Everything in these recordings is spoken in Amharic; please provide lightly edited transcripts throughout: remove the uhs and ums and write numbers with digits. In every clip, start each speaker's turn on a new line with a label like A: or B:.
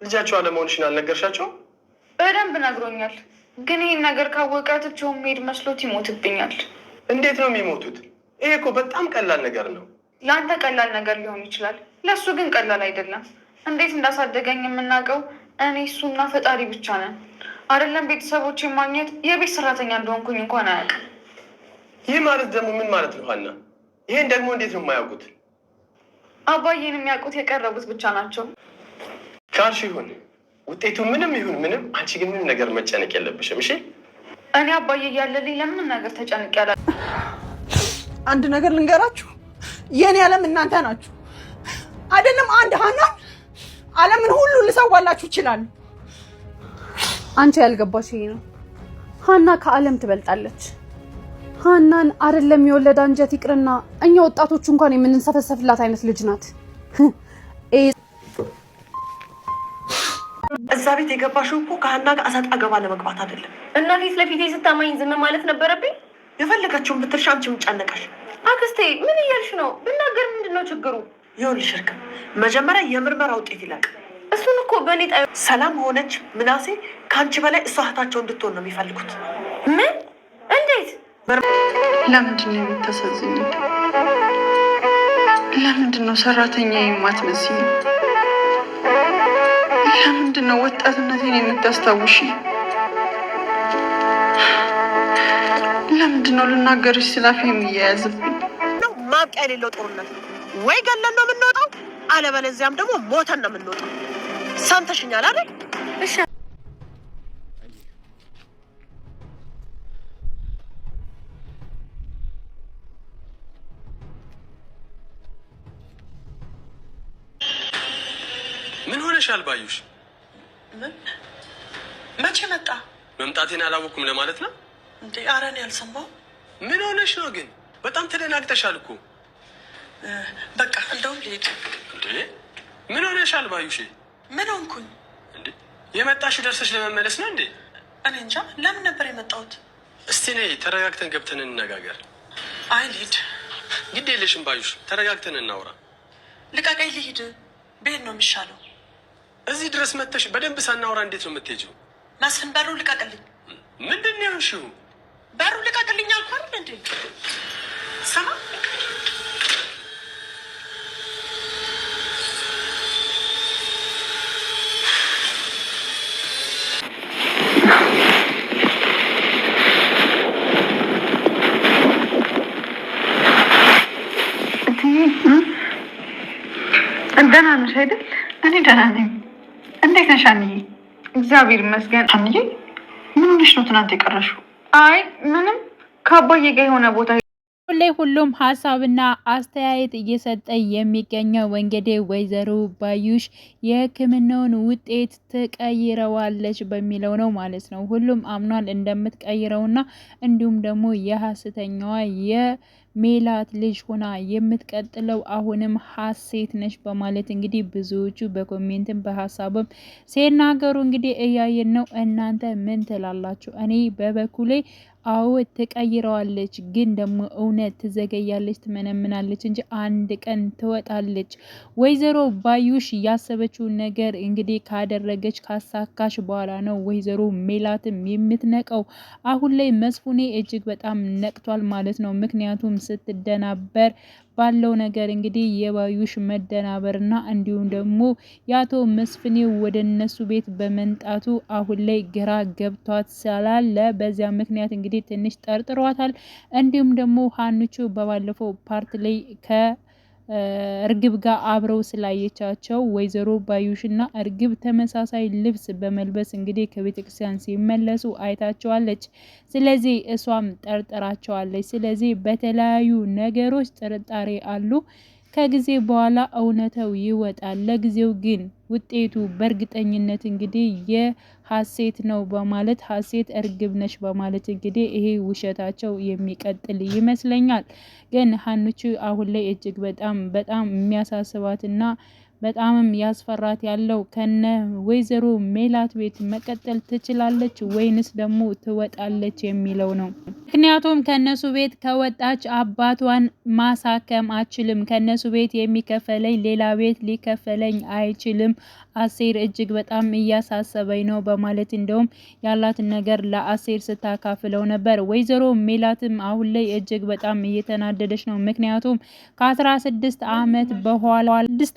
A: ልጃቸው አለመሆንሽን አልነገርሻቸው?
B: በደንብ ነግሮኛል። ግን ይህን ነገር ካወቃትቸው ሄድ መስሎት ይሞትብኛል።
A: እንዴት ነው የሚሞቱት? ይሄ እኮ በጣም ቀላል ነገር ነው።
B: ለአንተ ቀላል ነገር ሊሆን ይችላል፣ ለእሱ ግን ቀላል አይደለም። እንዴት እንዳሳደገኝ የምናውቀው እኔ እሱና ፈጣሪ ብቻ ነን። አይደለም ቤተሰቦች ማግኘት የቤት ሰራተኛ እንደሆንኩኝ እንኳን አያውቅም።
A: ይህ ማለት ደግሞ ምን ማለት ነው ሀና? ይሄን ደግሞ እንዴት ነው የማያውቁት?
B: አባዬን የሚያውቁት የቀረቡት ብቻ ናቸው።
A: ካልሽ ይሁን፣ ውጤቱ ምንም ይሁን ምንም፣ አንቺ ግን ምንም ነገር መጨነቅ የለብሽም። እሺ?
B: እኔ አባዬ እያለልኝ ለምንም ነገር ተጨንቅ ያለ።
C: አንድ ነገር ልንገራችሁ፣ የኔ ዓለም እናንተ ናችሁ። አይደለም አንድ ሀናን ዓለምን ሁሉ ልሰዋላችሁ ይችላል።
D: አንቺ ያልገባሽ ይሄ ነው። ሀና ከዓለም ትበልጣለች። ሀናን አይደለም የወለደ አንጀት ይቅርና እኛ ወጣቶቹ እንኳን የምንሰፈሰፍላት አይነት ልጅ ናት።
C: እዛ ቤት የገባሽው እኮ ከሀና ጋር አሳጣ ገባ ለመግባት አይደለም።
E: እና ፊት ለፊቴ ስታማኝ ዝም ማለት ነበረብኝ?
C: የፈለጋችሁን ብትልሽ አንቺ ምን ጨነቀሽ?
E: አክስቴ ምን እያልሽ ነው? ብናገር ምንድነው ችግሩ?
C: ይኸውልሽ እርግብ፣ መጀመሪያ የምርመራ ውጤት ይላቅ።
E: እሱን እኮ በእኔ
C: ሰላም ሆነች ምናሴ ከአንቺ በላይ እሷ እህታቸው እንድትሆን ነው የሚፈልጉት።
E: ምን? እንዴት?
F: ለምንድን ነው የምታሳዝኝ? ለምንድን ነው ሰራተኛ የማትመስኝ? ለምንድን ነው ወጣትነቴን የምታስታውሺ? ለምንድን ነው ልናገርሽ ስላፊ የሚያያዝብኝ?
C: ማብቂያ የሌለው ጦርነት ነው። ወይ ገለን ነው የምንወጣው፣ አለበለዚያም ደግሞ ሞተን ነው የምንወጣው። ሰምተሽኛል አይደል?
E: እሺ።
A: ምን ሆነሻል ባዩሽ?
C: መቼ መጣ?
A: መምጣቴን አላወኩም ለማለት ነው
C: እንዴ? ኧረ እኔ አልሰማሁም።
A: ምን ሆነሽ ነው ግን? በጣም ተደናግጠሻል እኮ።
C: በቃ እንደውም ልሄድ።
A: እንዴ ምን ሆነሻል ባዩሽ?
C: ምን ሆንኩኝ
A: እንዴ? የመጣሽ ደርሰሽ ለመመለስ ነው እንዴ?
C: እኔ እንጃ። ለምን ነበር የመጣሁት?
A: እስቲ ነይ ተረጋግተን ገብተን እንነጋገር።
C: አይ ልሂድ።
A: ግድ የለሽም ባዩሽ፣ ተረጋግተን እናውራ።
C: ልቀቀኝ፣ ልሂድ። ብሄድ ነው የሚሻለው።
A: እዚህ ድረስ መጥተሽ በደንብ ሳናውራ እንዴት ነው የምትሄጂው?
C: መስፍን በሩ ልቀቅልኝ።
A: ምንድን ነው ያልሽው?
C: በሩ ልቀቅልኝ አልኩ አይደል እንዴ? ሰማ
F: ደህና ነሽ አይደል? እኔ ደህና ነኝ። እንዴት ነሽ አንዬ?
B: እግዚአብሔር ይመስገን።
F: አንዬ ምን ሆነሽ ነው ትናንት የቀረሽው?
B: አይ ምንም፣ ከአባዬ ጋር የሆነ ቦታ
G: ላይ ሁሉም ሀሳብና አስተያየት እየሰጠ የሚገኘው እንግዲህ ወይዘሮ ባዩሽ የሕክምናውን ውጤት ትቀይረዋለች በሚለው ነው ማለት ነው። ሁሉም አምኗል እንደምትቀይረውና እንዲሁም ደግሞ የሀሰተኛዋ የሜላት ልጅ ሆና የምትቀጥለው አሁንም ሀሴት ነች በማለት እንግዲህ ብዙዎቹ በኮሜንትም በሀሳብም ሲናገሩ እንግዲህ እያየን ነው። እናንተ ምን ትላላችሁ? እኔ በበኩሌ አዎ ትቀይረዋለች፣ ግን ደግሞ እውነት ትዘገያለች፣ ትመነምናለች እንጂ አንድ ቀን ትወጣለች። ወይዘሮ ባዩሽ ያሰበችውን ነገር እንግዲህ ካደረገች ካሳካሽ በኋላ ነው ወይዘሮ ሜላትም የምትነቀው። አሁን ላይ መስፍኔ እጅግ በጣም ነቅቷል ማለት ነው። ምክንያቱም ስትደናበር ባለው ነገር እንግዲህ የባዩሽ መደናበርና እንዲሁም ደግሞ የአቶ መስፍኔ ወደ እነሱ ቤት በመንጣቱ አሁን ላይ ግራ ገብቷት ስላለ በዚያ ምክንያት እንግዲህ ትንሽ ጠርጥሯታል። እንዲሁም ደግሞ ሀንቹ በባለፈው ፓርት ላይ ከእርግብ ጋር አብረው ስላየቻቸው ወይዘሮ ባዩሽና እርግብ ተመሳሳይ ልብስ በመልበስ እንግዲህ ከቤተክርስቲያን ሲመለሱ አይታቸዋለች። ስለዚህ እሷም ጠርጥራቸዋለች። ስለዚህ በተለያዩ ነገሮች ጥርጣሬ አሉ። ከጊዜ በኋላ እውነታው ይወጣል። ለጊዜው ግን ውጤቱ በእርግጠኝነት እንግዲህ የሀሴት ነው በማለት ሀሴት እርግብ ነች በማለት እንግዲህ ይሄ ውሸታቸው የሚቀጥል ይመስለኛል። ግን ሀንቹ አሁን ላይ እጅግ በጣም የሚያሳስባትና በጣምም ያስፈራት ያለው ከነ ወይዘሮ ሜላት ቤት መቀጠል ትችላለች ወይንስ ደግሞ ትወጣለች የሚለው ነው። ምክንያቱም ከነሱ ቤት ከወጣች አባቷን ማሳከም አችልም። ከነሱ ቤት የሚከፈለኝ ሌላ ቤት ሊከፈለኝ አይችልም። አሴር እጅግ በጣም እያሳሰበኝ ነው በማለት እንደውም ያላትን ነገር ለአሴር ስታካፍለው ነበር። ወይዘሮ ሜላትም አሁን ላይ እጅግ በጣም እየተናደደች ነው። ምክንያቱም ከ16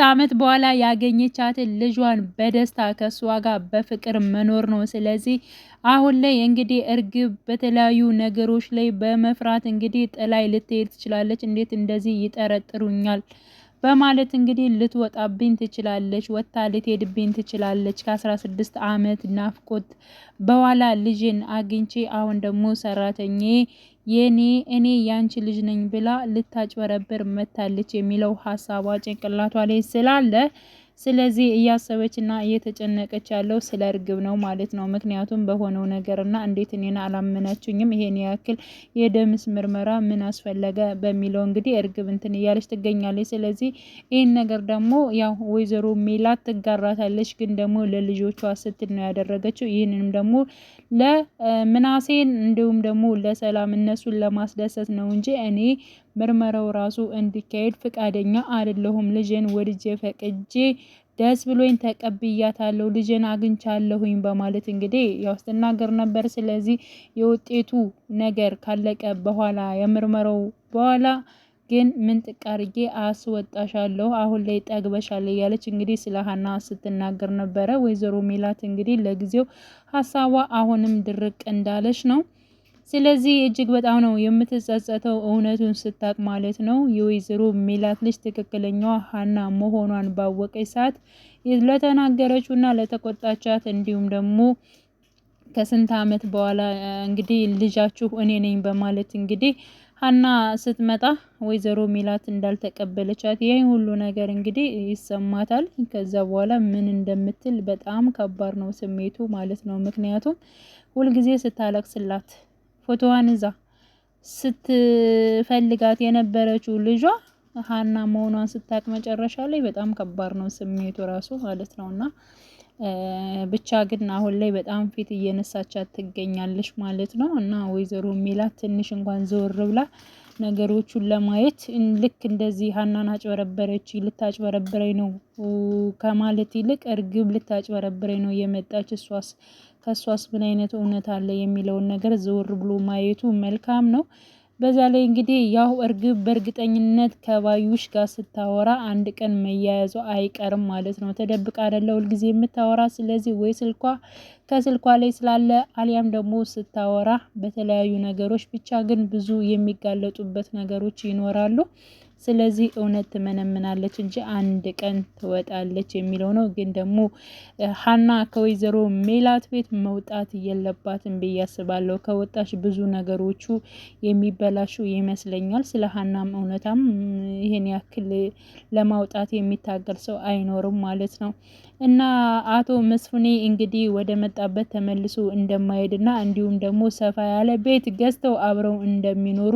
G: ዓመት በኋላ ያገኘቻትን ልጇን በደስታ ከሷ ጋር በፍቅር መኖር ነው። ስለዚህ አሁን ላይ እንግዲህ እርግብ በተለያዩ ነገሮች ላይ በመፍራት እንግዲህ ጥላይ ልትሄድ ትችላለች። እንዴት እንደዚህ ይጠረጥሩኛል በማለት እንግዲህ ልትወጣብኝ ትችላለች፣ ወጣ ልትሄድብኝ ትችላለች። ከ16 ዓመት ናፍቆት በኋላ ልጅን አግኝቼ አሁን ደግሞ ሰራተኛዬ እኔ ያንቺ ልጅ ነኝ ብላ ልታጭበረብር መታለች የሚለው ሀሳቧ ጭንቅላቷ ላይ ስላለ ስለዚህ እያሰበችና እየተጨነቀች ያለው ስለ እርግብ ነው ማለት ነው። ምክንያቱም በሆነው ነገርና እንዴት እኔን አላመናችሁኝም ይሄን ያክል የደምስ ምርመራ ምን አስፈለገ በሚለው እንግዲህ እርግብ እንትን እያለች ትገኛለች። ስለዚህ ይህን ነገር ደግሞ ያው ወይዘሮ ሜላት ትጋራታለች፣ ግን ደግሞ ለልጆቿ ስትል ነው ያደረገችው። ይህንንም ደግሞ ለምናሴን እንዲሁም ደግሞ ለሰላም እነሱን ለማስደሰት ነው እንጂ እኔ ምርመራው ራሱ እንዲካሄድ ፍቃደኛ አይደለሁም። ልጅን ወድጄ ፈቅጄ ደስ ብሎኝ ተቀብያታለሁ፣ ልጅን አግኝቻለሁኝ በማለት እንግዲህ ያው ስትናገር ነበር። ስለዚህ የውጤቱ ነገር ካለቀ በኋላ የምርመራው በኋላ ግን ምን ጥቃርጌ አስወጣሻለሁ፣ አሁን ላይ ጠግበሻል እያለች እንግዲህ ስለ ሀና ስትናገር ነበረ። ወይዘሮ ሜላት እንግዲህ ለጊዜው ሀሳቧ አሁንም ድርቅ እንዳለች ነው። ስለዚህ እጅግ በጣም ነው የምትጸጸተው እውነቱን ስታቅ ማለት ነው። የወይዘሮ ሜላት ልጅ ትክክለኛዋ ሀና መሆኗን ባወቀች ሰዓት ለተናገረችውና ለተቆጣቻት እንዲሁም ደግሞ ከስንት ዓመት በኋላ እንግዲህ ልጃችሁ እኔ ነኝ በማለት እንግዲህ ሀና ስትመጣ ወይዘሮ ሜላት እንዳልተቀበለቻት ይሄ ሁሉ ነገር እንግዲህ ይሰማታል። ከዛ በኋላ ምን እንደምትል በጣም ከባድ ነው ስሜቱ ማለት ነው። ምክንያቱም ሁልጊዜ ስታለቅስላት ፎቶዋን እዛ ስትፈልጋት የነበረችው ልጇ ሀና መሆኗን ስታቅ መጨረሻ ላይ በጣም ከባድ ነው ስሜቱ ራሱ ማለት ነውና ብቻ ግን አሁን ላይ በጣም ፊት እየነሳቻት ትገኛለች ማለት ነው። እና ወይዘሮ ሜላት ትንሽ እንኳን ዘወር ብላ ነገሮቹን ለማየት ልክ እንደዚህ ሀናን አጭበረበረች ልታጭበረብረኝ ነው ከማለት ይልቅ እርግብ ልታጭበረብረኝ ነው የመጣች ከሷስ ምን አይነት እውነት አለ የሚለውን ነገር ዘወር ብሎ ማየቱ መልካም ነው። በዛ ላይ እንግዲህ ያው እርግብ በእርግጠኝነት ከባዩሽ ጋር ስታወራ አንድ ቀን መያያዙ አይቀርም ማለት ነው። ተደብቃ አይደለ ሁልጊዜ የምታወራ። ስለዚህ ወይ ከስልኳ ላይ ስላለ አሊያም ደግሞ ስታወራ በተለያዩ ነገሮች ብቻ ግን ብዙ የሚጋለጡበት ነገሮች ይኖራሉ። ስለዚህ እውነት ትመነምናለች እንጂ አንድ ቀን ትወጣለች የሚለው ነው። ግን ደግሞ ሀና ከወይዘሮ ሜላት ቤት መውጣት የለባትም ብዬ አስባለሁ። ከወጣች ብዙ ነገሮቹ የሚበላሹ ይመስለኛል። ስለ ሀናም እውነታም ይሄን ያክል ለማውጣት የሚታገል ሰው አይኖርም ማለት ነው። እና አቶ መስፍኔ እንግዲህ ወደ መጣበት ተመልሶ እንደማይሄድና እንዲሁም ደግሞ ሰፋ ያለ ቤት ገዝተው አብረው እንደሚኖሩ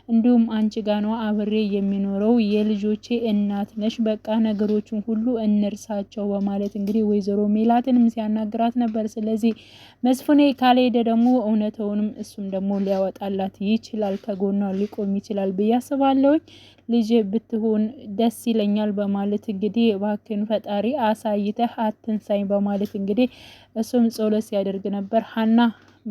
G: እንዲሁም አንቺ ጋር ነው አብሬ የሚኖረው የልጆቼ እናት ነሽ፣ በቃ ነገሮችን ሁሉ እንርሳቸው በማለት እንግዲህ ወይዘሮ ሜላትንም ሲያናግራት ነበር። ስለዚህ መስፍኔ ካልሄደ ደግሞ እውነታውንም እሱም ደግሞ ሊያወጣላት ይችላል፣ ከጎኗ ሊቆም ይችላል ብዬ አስባለሁኝ። ልጅ ብትሆን ደስ ይለኛል በማለት እንግዲህ እባክን ፈጣሪ አሳይተህ አትንሳኝ በማለት እንግዲህ እሱም ጸሎት ሲያደርግ ነበር። ሀና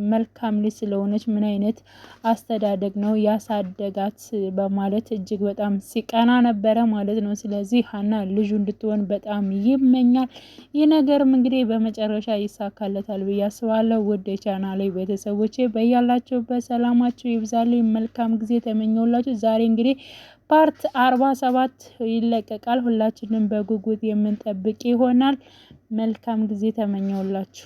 G: መልካም ልጅ ስለሆነች ምን አይነት አስተዳደግ ነው ያሳደጋት በማለት እጅግ በጣም ሲቀና ነበረ ማለት ነው። ስለዚህ ሀና ልጁ እንድትሆን በጣም ይመኛል። ይህ ነገርም እንግዲህ በመጨረሻ ይሳካለታል ብዬ አስባለሁ። ውድ የቻናሌ ቤተሰቦቼ በያላችሁበት ሰላማችሁ ይብዛልኝ። መልካም ጊዜ ተመኘውላችሁ። ዛሬ እንግዲህ ፓርት 47 ይለቀቃል። ሁላችንም በጉጉት የምንጠብቅ ይሆናል። መልካም ጊዜ ተመኘውላችሁ።